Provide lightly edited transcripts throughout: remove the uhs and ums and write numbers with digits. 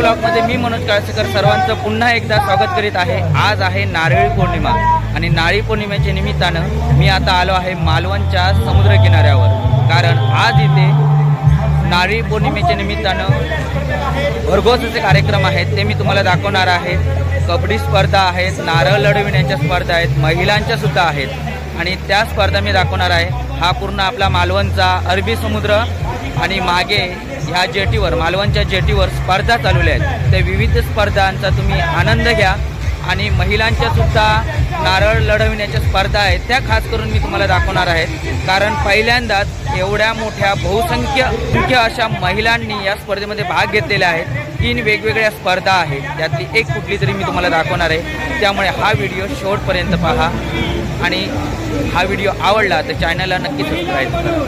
ब्लॉगमध्ये मी मनोज काळसेकर सर्वांचं पुन्हा एकदा स्वागत करीत आहे। आज आहे नारळी पौर्णिमा आणि नारळी पौर्णिमेच्या निमित्तानं मी आता आलो आहे मालवणच्या समुद्र किनाऱ्यावर, कारण आज इथे नारळी पौर्णिमेच्या निमित्तानं भरघोस असे कार्यक्रम आहेत, ते मी तुम्हाला दाखवणार आहे। कबड्डी स्पर्धा आहेत, नारळ लढविण्याच्या स्पर्धा आहेत, महिलांच्या सुद्धा आहेत आणि त्या स्पर्धा मी दाखवणार आहे। हा पूर्ण आपला मालवणचा अरबी समुद्र आणि मागे ह्या जेटीवर, मालवणच्या जेटीवर स्पर्धा चालवल्या आहेत। त्या विविध स्पर्धांचा तुम्ही आनंद घ्या आणि महिलांच्या सुद्धा नारळ लढविण्याच्या स्पर्धा आहेत, त्या खास करून मी तुम्हाला दाखवणार आहे। कारण पहिल्यांदाच एवढ्या मोठ्या बहुसंख्य अशा महिलांनी या स्पर्धेमध्ये भाग घेतलेला आहे। 3 वेगवेगळ्या स्पर्धा आहेत, त्यातली एक कुठली तरी मी तुम्हाला दाखवणार आहे। त्यामुळे हा व्हिडिओ शेवटपर्यंत पहा आणि हा व्हिडिओ आवडला तर चॅनलला नक्की सबस्क्राईब करा।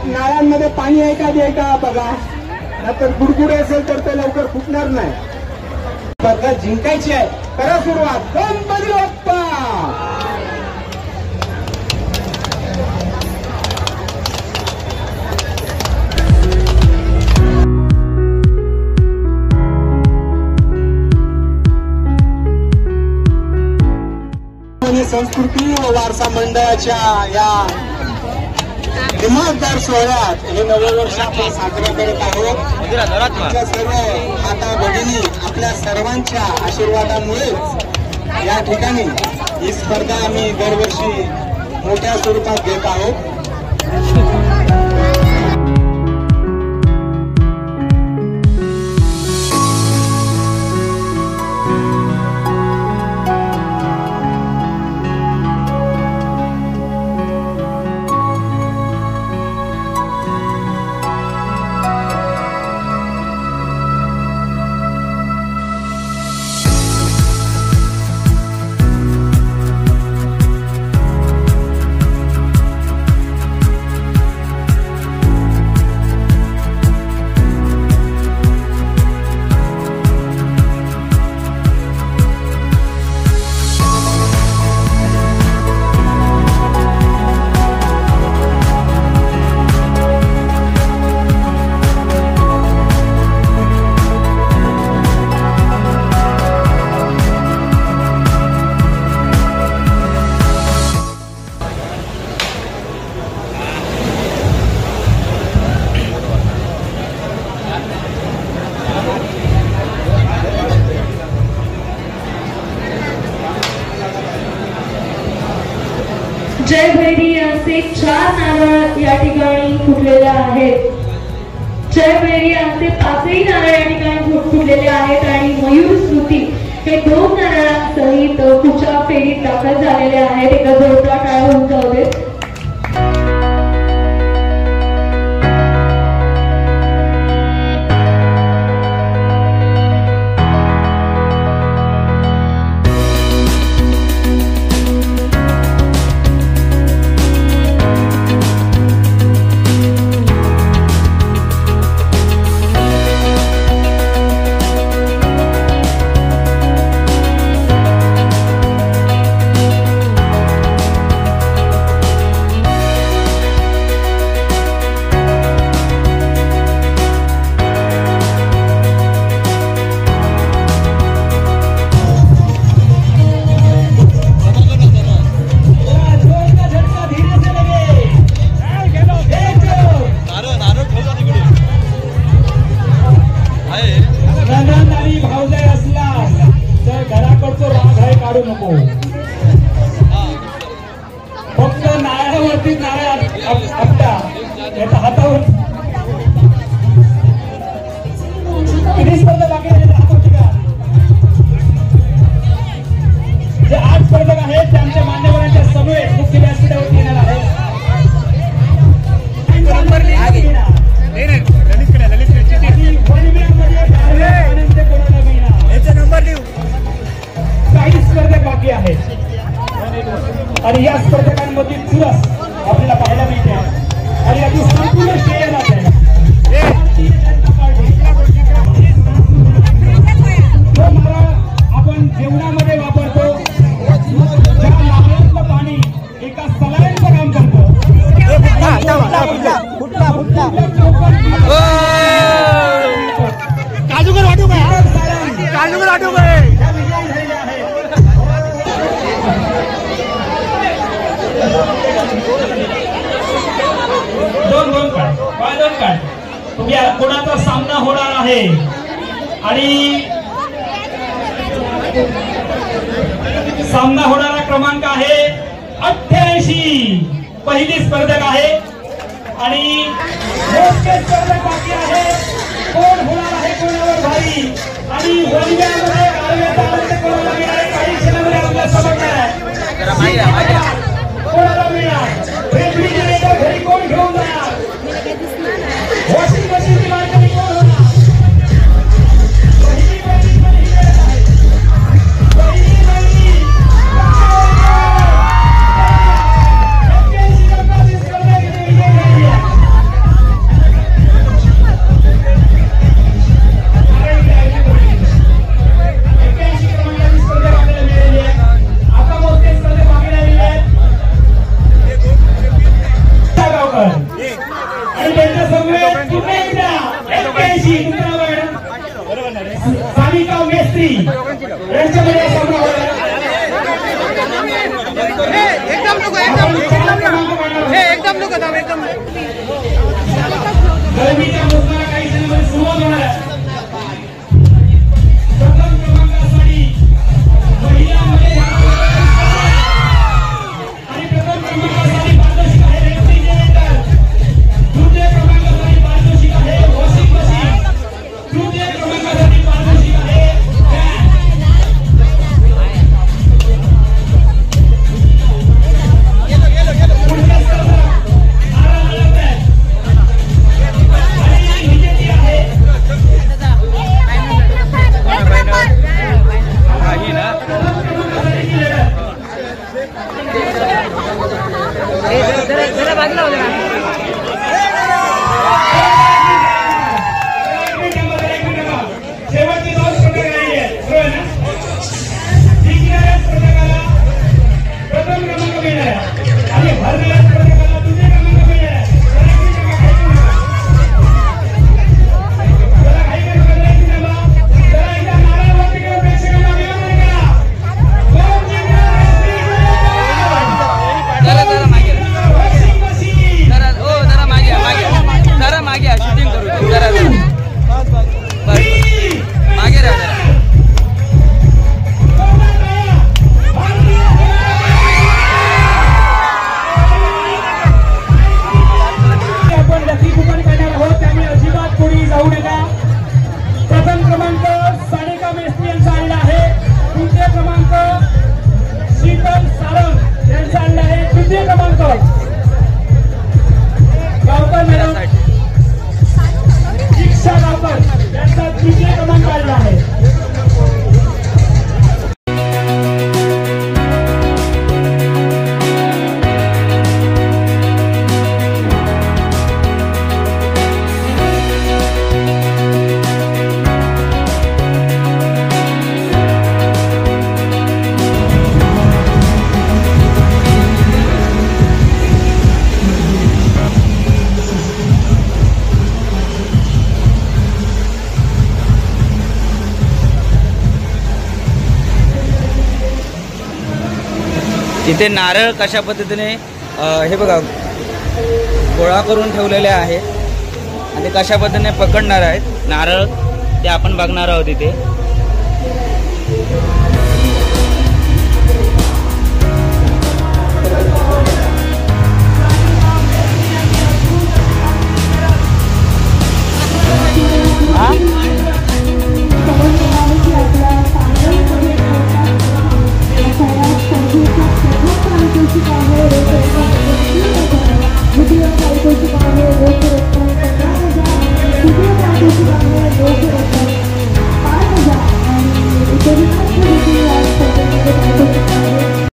नाळ्यांमध्ये पाणी आहे का बघा, नंतर गुडगुडे असेल तर ते लवकर फुटणार नाही। स्पर्धा जिंकायची आहे, करा सुरुवात। गणपती बाप्पा संस्कृती व वारसा मंडळाच्या या दिमागदार सोहळ्यात हे नववर्ष आपण साजरा करत आहोत। आपल्या सर्व माता भगिनी आपल्या सर्वांच्या आशीर्वादामुळेच या ठिकाणी ही स्पर्धा आम्ही दरवर्षी मोठ्या स्वरूपात घेत आहोत। जय भैरी असे 4 नारळ या ठिकाणी फुटलेले आहेत। जय भैरी असे 5ही नारळ या ठिकाणी फुटलेले आहेत आणि मयूर स्तुती हे 2 नारळांसहित पुढच्या फेरीत दाखल झालेले आहेत। एका जोरदार टाळ्या होऊन जाऊ देत। फक्त नारळावरती नारळ आपटा हातावर कोणाचा सामना होणार आहे आणि सामना होणारा क्रमांक आहे 88. पहिली स्पर्धक आहे आणि मोजके स्पर्धक बाकी आहे. कोण होणार आहे कोणावर भारी आणि वनव्यामध्ये आळव्याचा आनंद कोणाला मिळणार आहे काही क्षणामध्ये आपल्याला समजणार आहे. कोणाला मिळणार रेफरी जनरेटर घरी कोण घेऊन जाणार वॉशिंग मशीनची मालकी कोण होणार. सानिका मेस्त्री यांच्यामध्ये सामना होणार एकदम लोक एकदम गरमीच्या मोसमाला काही क्षणामध्ये सुरुवात होणार आहे. प्रथम क्रमांकासाठी महिलांमध्ये आणि प्रथम क्रमांकासाठी पारदर्शक आहे रेफ्रिजरेटर. द्वितीय क्रमांकासाठी पारदर्शक आहे वॉशिंग मशीन. तृतीय क्रमांकासाठी पारदर्शक आहे पुढच्या स्पर्धक आणि विजेती आहे शेवटची 2 स्पर्धक राहिली आहेत. जिंकणाऱ्या स्पर्धकाला प्रथम क्रमांक मिळणार आहे आणि हरणाऱ्या स्पर्धकाला दुसरे क्रमांक मिळणार आहे. जरा मागे शूटिंग करू जरा मागे राहा. आपण लकी कुपन करणार आहोत त्यामुळे अजिबात कोणी जाऊ नका. प्रथम क्रमांक सानिका मेस्त्री यांचा आणला आहे. द्वितीय क्रमांक शीतल सारंग यांचा आणला आहे. तृतीय क्रमांक गावकर मॅडम दीक्षा गावकर यांचा तृतीय क्रमांक आणला आहे. इथे नारळ कशा पद्धतीने हे बघा गोळा करून ठेवलेले आहेत आणि कशा पद्धतीने पकडणार आहेत नारळ ते आपण बघणार आहोत इथे.